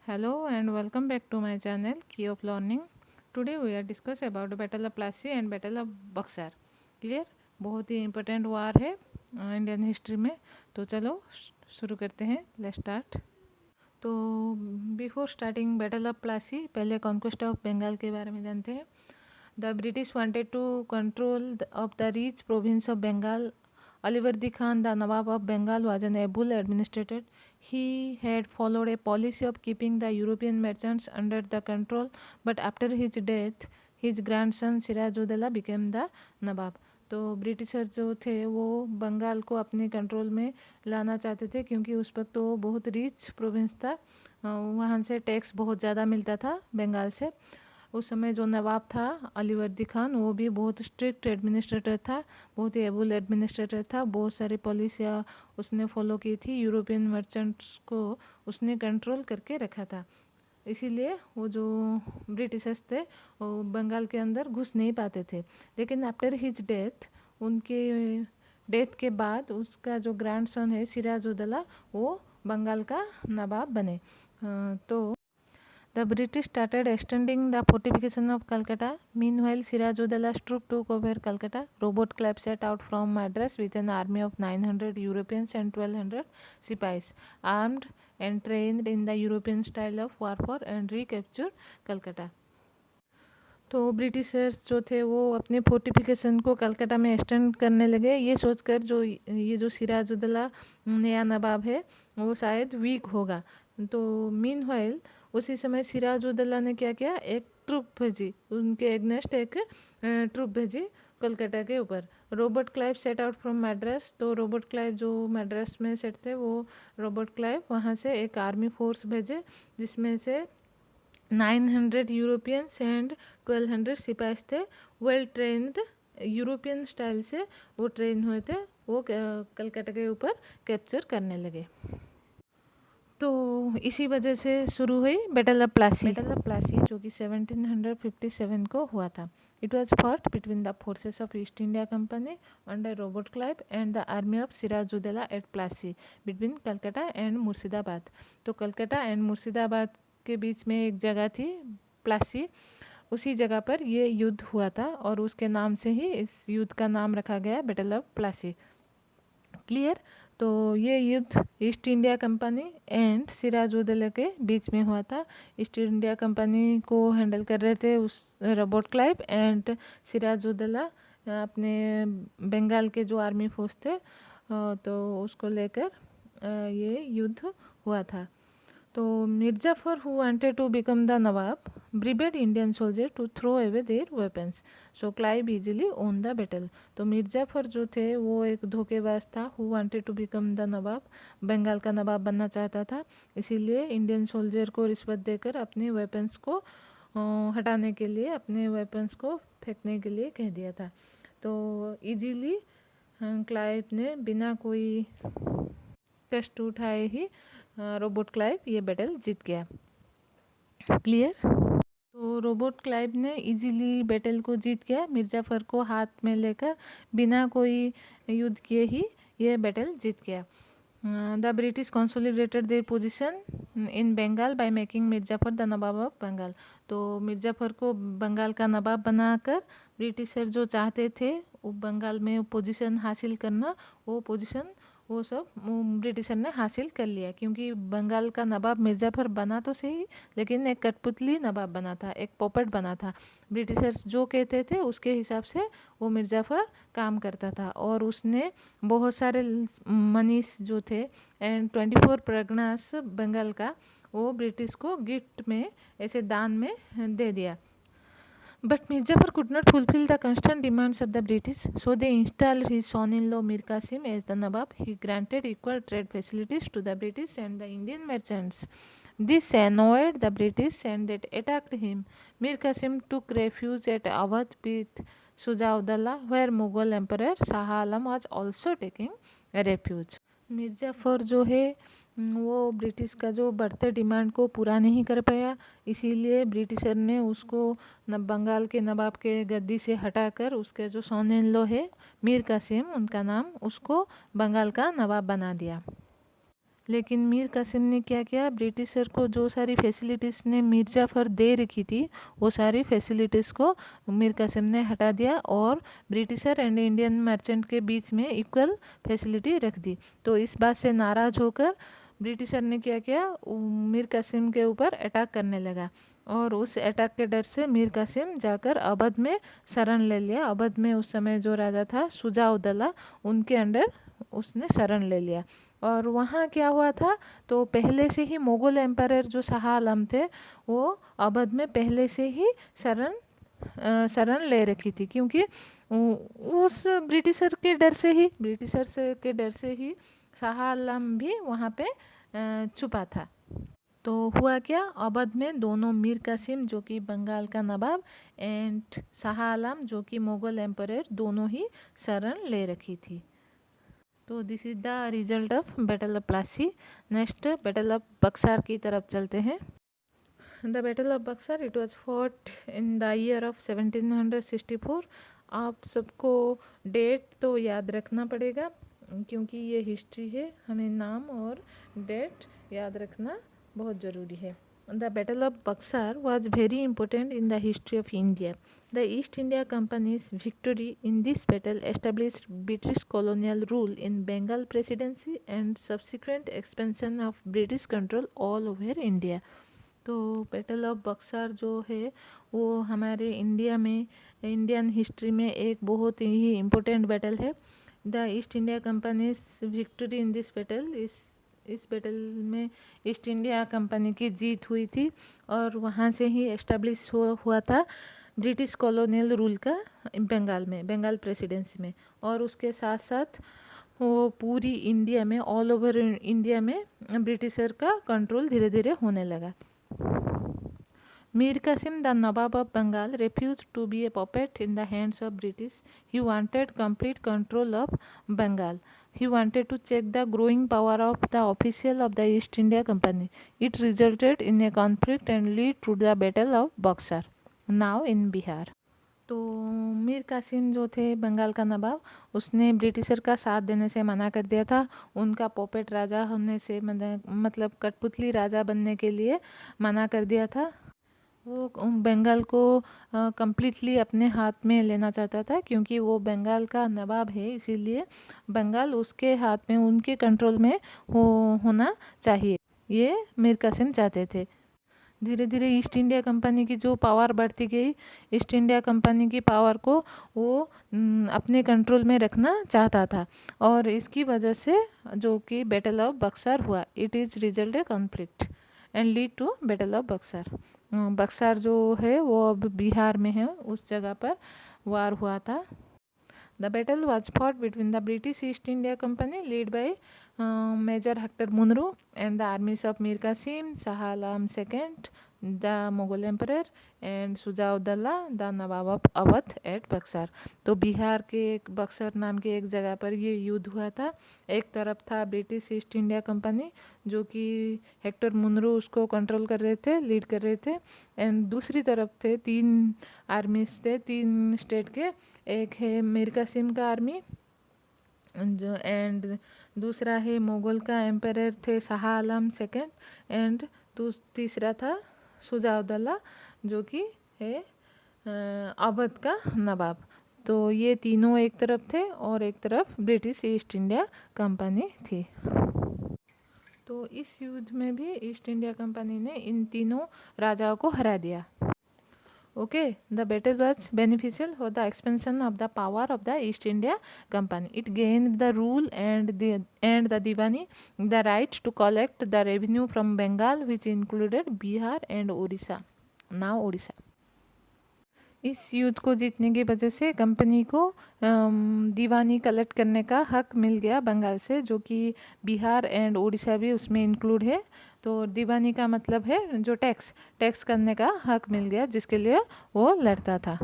Hello and welcome back to my channel Key of Learning. Today we are discuss about the Battle of Plassey and Battle of Buxar. Clear, बहुत ही important वार है Indian history में। तो चलो शुरू करते हैं, let's start. तो before starting battle of Plassey, पहले कॉन्क्वेस्ट ऑफ बंगाल के बारे में जानते हैं। The British wanted to control of the rich province of Bengal. Alivardi Khan, the Nawab of Bengal, was an able administrator. He had followed a policy of keeping the European merchants under the control, but after his death, his grandson Sirajudaulah became the Nawab. तो britisher जो थे वो बंगाल को अपने control में लाना चाहते थे, क्योंकि उस वक्त तो बहुत रिच प्रोविंस था, वहाँ से टैक्स बहुत ज़्यादा मिलता था बंगाल से। उस समय जो नवाब था अलीवर्दी खान, वो भी बहुत स्ट्रिक्ट एडमिनिस्ट्रेटर था, बहुत ही एबल एडमिनिस्ट्रेटर था। बहुत सारी पॉलिसियाँ उसने फॉलो की थी, यूरोपियन मर्चेंट्स को उसने कंट्रोल करके रखा था। इसीलिए वो जो ब्रिटिशर्स थे वो बंगाल के अंदर घुस नहीं पाते थे। लेकिन आफ्टर हिज डेथ, उनके डेथ के बाद उसका जो ग्रैंडसन है सिराजुद्दौला, वो बंगाल का नवाब बने। तो The British started extending the fortification of Calcutta. Meanwhile, Sirajuddaullah's troops took over Calcutta. Robert Clive set out from Madras with an army of 900 Europeans and 1200 Sipais, armed and trained in the European style of warfare, and recaptured Calcutta. तो Britishers जो थे वो अपने fortification को कलकत्ता में extend करने लगे, ये सोचकर ये जो सिराजुद्दौला नया नवाब है वो शायद वीक होगा। तो मीनवाइल उसी समय सिराजुद्दौला ने क्या किया, एक ट्रुप भेजी, उनके एगनेस्ट एक ट्रुप भेजी कलकत्ता के ऊपर। Robert Clive set out from Madras. तो रॉबर्ट क्लाइव जो मैड्रास में सेट थे, वो रॉबर्ट क्लाइव वहाँ से एक आर्मी फोर्स भेजे, जिसमें से 900 यूरोपियंस एंड 1200 सिपाही थे। वेल ट्रेंड, यूरोपियन स्टाइल से वो ट्रेन हुए थे, वो कलकत्ता के ऊपर कैप्चर करने लगे। तो इसी वजह से शुरू हुई battle of Plassey. Battle of Plassey जो कि 1757 को हुआ था। It was fought between the forces of East India Company under Robert Clive and the army of Sirajuddaula at Plassey between Calcutta and Murshidabad. तो कलकत्ता एंड मुर्शिदाबाद के बीच में एक जगह थी प्लासी, उसी जगह पर ये युद्ध हुआ था और उसके नाम से ही इस युद्ध का नाम रखा गया बैटल ऑफ प्लासी। क्लियर। तो ये युद्ध East India Company and Sirajuddaula के बीच में हुआ था। ईस्ट इंडिया कंपनी को हैंडल कर रहे थे उस रॉबर्ट क्लाइव, एंड सिराजुद्दौला अपने बंगाल के जो आर्मी फोर्स थे तो उसको लेकर ये युद्ध हुआ था। तो Mir Jafar who wanted to become the nawab bribed Indian soldier to throw away their weapons, so Clive easily won the battle. तो मिर्जाफर जो थे वो एक धोखेबाज था, who wanted to become the nawab, Bengal का नवाब बनना चाहता था। इसीलिए इंडियन सोल्जर को रिश्वत देकर अपने वेपन्स को हटाने के लिए, अपने वेपन्स को फेंकने के लिए कह दिया था। तो इजीली क्लाइव ने बिना कोई कष्ट उठाए ही रॉबर्ट क्लाइव ये बैटल जीत गया। क्लियर। तो रॉबर्ट क्लाइव ने इजीली बैटल को जीत गया, मिर्जाफर को हाथ में लेकर बिना कोई युद्ध किए ही ये बैटल जीत गया। The British consolidated their position in Bengal by making Mir Jafar the nawab of Bengal. तो मिर्जाफर को बंगाल का नवाब बनाकर ब्रिटिशर जो चाहते थे वो बंगाल में पोजीशन हासिल करना, वो पोजीशन वो सब ब्रिटिशर ने हासिल कर लिया। क्योंकि बंगाल का नवाब मिर्जाफर बना तो सही, लेकिन एक कठपुतली नवाब बना था, एक पॉपेट बना था। ब्रिटिशर्स जो कहते थे उसके हिसाब से वो मिर्जाफर काम करता था, और उसने बहुत सारे मनीष जो थे एंड 24 परगनास बंगाल का, वो ब्रिटिश को गिफ्ट में ऐसे दान में दे दिया। But Mirzapur could not fulfill the constant demands of the British, so they installed his son-in-law Mir Qasim as the Nawab. He granted equal trade facilities to the British and the Indian merchants. This annoyed the British and they attacked him. Mir Qasim took refuge at Awadh with Shuja-ud-Dawla, where Mughal Emperor Shah Alam was also taking refuge. मिर्ज़ाफ़र जो है वो British का जो बढ़ते demand को पूरा नहीं कर पाया, इसीलिए ब्रिटिशर ने उसको बंगाल के नवाब के गद्दी से हटाकर उसके जो सन इन लॉ है मीर कासिम, उनका नाम, उसको बंगाल का नवाब बना दिया। लेकिन मीर कासिम ने क्या किया, ब्रिटिशर को जो सारी फैसिलिटीज़ ने मीर जाफ़र दे रखी थी वो सारी फैसिलिटीज़ को मीर कासिम ने हटा दिया और ब्रिटिशर एंड इंडियन मर्चेंट के बीच में इक्वल फैसिलिटी रख दी। तो इस बात से नाराज़ होकर ब्रिटिशर ने क्या किया, मीर कासिम के ऊपर अटैक करने लगा और उस अटैक के डर से मीर कासिम जाकर अवध में शरण ले लिया। अवध में उस समय जो राजा था शुजा-उद-दौला, उनके अंडर उसने शरण ले लिया। और वहाँ क्या हुआ था, तो पहले से ही मुग़ल एम्पायर जो शाह आलम थे वो अवध में पहले से ही शरण ले रखी थी, क्योंकि उस ब्रिटिशर के डर से ही शाह आलम भी वहाँ पे छुपा था। तो हुआ क्या, अवध में दोनों मीर कासिम जो कि बंगाल का नवाब एंड शाह आलम जो कि मुग़ल एम्पायर दोनों ही शरण ले रखी थी। तो this is the result of battle of Plassey. Next battle of Buxar की तरफ चलते हैं। The battle of Buxar it was fought in the year of 1764। आप सबको डेट तो याद रखना पड़ेगा क्योंकि ये हिस्ट्री है, हमें नाम और डेट याद रखना बहुत ज़रूरी है। The Battle of Buxar was very important in the history of India. The East India Company's victory in this battle established British colonial rule in Bengal Presidency and subsequent expansion of British control all over India. तो battle of Buxar जो है वो हमारे Indian history में एक बहुत ही important battle है। The east India companies victory in this battle, इस बैटल में ईस्ट इंडिया कंपनी की जीत हुई थी और वहाँ से ही एस्टेब्लिश हुआ था ब्रिटिश कॉलोनियल रूल का बंगाल प्रेसिडेंसी में। और उसके साथ साथ वो पूरी इंडिया में, ऑल ओवर इंडिया में ब्रिटिशर का कंट्रोल धीरे धीरे होने लगा। Mir Qasim, the Nawab of Bengal, refused to be a puppet in the hands of British. He wanted complete control of Bengal. He wanted to check the growing power of the official of the East India Company. It resulted in a conflict and led to the Battle of Buxar, now in Bihar. तो मीर कासिम जो थे बंगाल का नवाब, उसने britisher का साथ देने से मना कर दिया था। उनका पॉपेट राजा होने से मतलब कठपुतली राजा बनने के लिए मना कर दिया था। वो बंगाल को कम्प्लीटली अपने हाथ में लेना चाहता था क्योंकि वो बंगाल का नवाब है, इसीलिए बंगाल उसके हाथ में, उनके कंट्रोल में होना चाहिए, ये मीर कासिम चाहते थे। धीरे धीरे ईस्ट इंडिया कंपनी की जो पावर बढ़ती गई, ईस्ट इंडिया कंपनी की पावर को वो अपने कंट्रोल में रखना चाहता था और इसकी वजह से जो कि बैटल ऑफ बक्सर हुआ, it is result a conflict and lead to battle of Buxar. Buxar जो है वो अब बिहार में है, उस जगह पर वार हुआ था। The battle was fought between the British east India company lead by Major Hector Munro and the armies of Mir Qasim, Shah Alam II, the Mughal Emperor and Shuja-ud-Dawla, the Nawab of Awadh at Buxar. तो बिहार के एक बक्सर नाम के एक जगह पर ये युद्ध हुआ था। एक तरफ था ब्रिटिश ईस्ट इंडिया कंपनी जो कि हेक्टर मुनरो उसको कंट्रोल कर रहे थे, लीड कर रहे थे, एंड दूसरी तरफ थे 3 आर्मीज थे 3 स्टेट के। एक है मीर कासिम का आर्मी जो एंड दूसरा है मुग़ल का एम्पायर थे शाह आलम II एंड तीसरा था शुजा-उद-दौला जो कि है अवध का नवाब। तो ये तीनों एक तरफ थे और एक तरफ ब्रिटिश ईस्ट इंडिया कंपनी थी। तो इस युद्ध में भी ईस्ट इंडिया कंपनी ने इन तीनों राजाओं को हरा दिया। Okay, the battle was beneficial for the expansion of the power of the East India Company. It gained the rule and the Diwani, the rights to collect the revenue from Bengal, which included Bihar and Odisha. Now Odisha. इस युद्ध को जीतने की वजह से company को दीवानी collect करने का हक मिल गया बंगाल से, जो कि बिहार एंड उड़ीसा भी उसमें इंक्लूड है। तो दीवानी का मतलब है जो टैक्स करने का हक मिल गया जिसके लिए वो लड़ता था।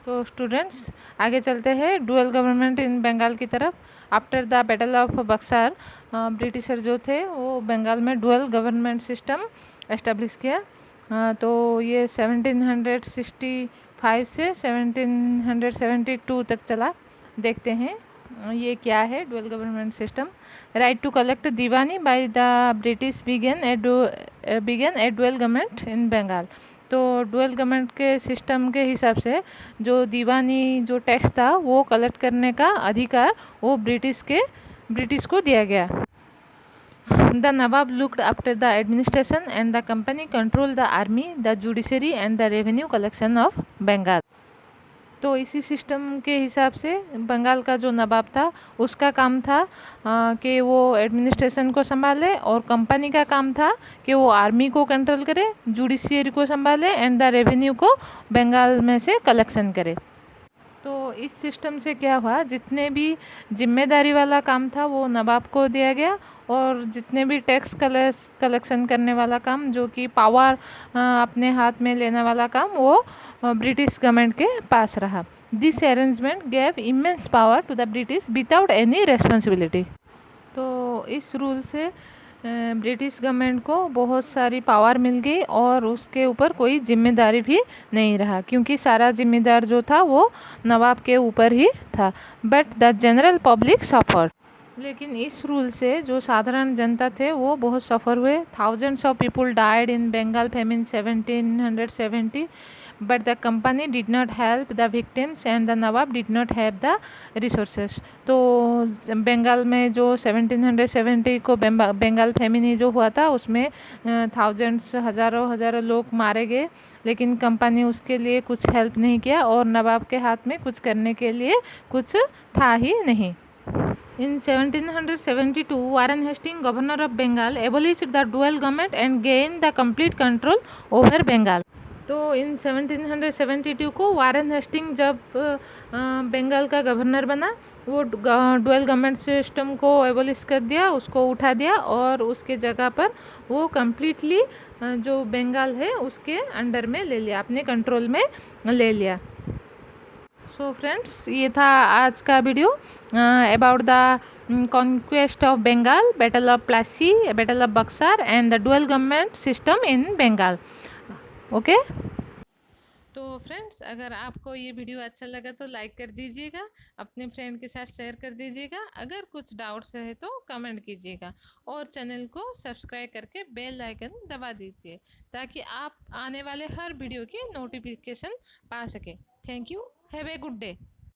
तो स्टूडेंट्स आगे चलते हैं डुअल गवर्नमेंट इन बंगाल की तरफ। After the battle of Buxar britisher जो थे वो बंगाल में डुअल गवर्नमेंट सिस्टम एस्टेब्लिश किया। तो ये 1765 से 1772 तक चला। देखते हैं ये क्या है dual government system. Right to collect diwani by the British began a dual government in Bengal. तो डुअल गवर्नमेंट के सिस्टम के हिसाब से जो दीवानी जो टैक्स था वो कलेक्ट करने का अधिकार वो ब्रिटिश को दिया गया। The Nawab looked after the administration and the company controlled the army, the judiciary and the revenue collection of Bengal. तो इसी सिस्टम के हिसाब से बंगाल का जो नवाब था उसका काम था कि वो एडमिनिस्ट्रेशन को संभाले, और कंपनी का काम था कि वो आर्मी को कंट्रोल करे, जुडिशियरी को संभाले एंड द रेवेन्यू को बंगाल में से कलेक्शन करे। तो इस सिस्टम से क्या हुआ, जितने भी जिम्मेदारी वाला काम था वो नवाब को दिया गया, और जितने भी टैक्स कलेक्शन करने वाला काम जो कि पावर अपने हाथ में लेने वाला काम वो ब्रिटिश गवर्नमेंट के पास रहा। This arrangement gave immense power to the British without any responsibility. तो इस रूल से ब्रिटिश गवर्नमेंट को बहुत सारी पावर मिल गई और उसके ऊपर कोई जिम्मेदारी भी नहीं रहा, क्योंकि सारा जिम्मेदार जो था वो नवाब के ऊपर ही था। बट द जनरल पब्लिक सफर। लेकिन इस रूल से जो साधारण जनता थे वो बहुत सफ़र हुए। Thousands of people died in Bengal famine 1770, but the company did not help the victims and the nawab did not have the resources. तो बंगाल में जो 1770 को बंगाल फेमिन जो हुआ था उसमें थाउजेंड्स हज़ारों लोग मारे गए, लेकिन कंपनी उसके लिए कुछ हेल्प नहीं किया और नवाब के हाथ में कुछ करने के लिए कुछ था ही नहीं। In 1772, Warren Hastings, governor of Bengal, abolished the dual government and gained the complete control over Bengal. तो इन 1772 को वारेन हेस्टिंग जब बंगाल का गवर्नर बना, वो डुअल गवर्नमेंट सिस्टम को एबोलिश कर दिया, उसको उठा दिया और उसके जगह पर वो कम्प्लीटली जो बंगाल है उसके अंडर में ले लिया, अपने कंट्रोल में ले लिया। सो फ्रेंड्स, ये था आज का video about the conquest of Bengal, battle of Plassey, battle of Buxar and the dual government system in Bengal. Okay, तो फ्रेंड्स अगर आपको ये वीडियो अच्छा लगा तो लाइक कर दीजिएगा, अपने फ्रेंड के साथ शेयर कर दीजिएगा, अगर कुछ डाउट्स है तो कमेंट कीजिएगा और चैनल को सब्सक्राइब करके बेल आइकन दबा दीजिए ताकि आप आने वाले हर वीडियो की नोटिफिकेशन पा सके। Thank you, have a good day.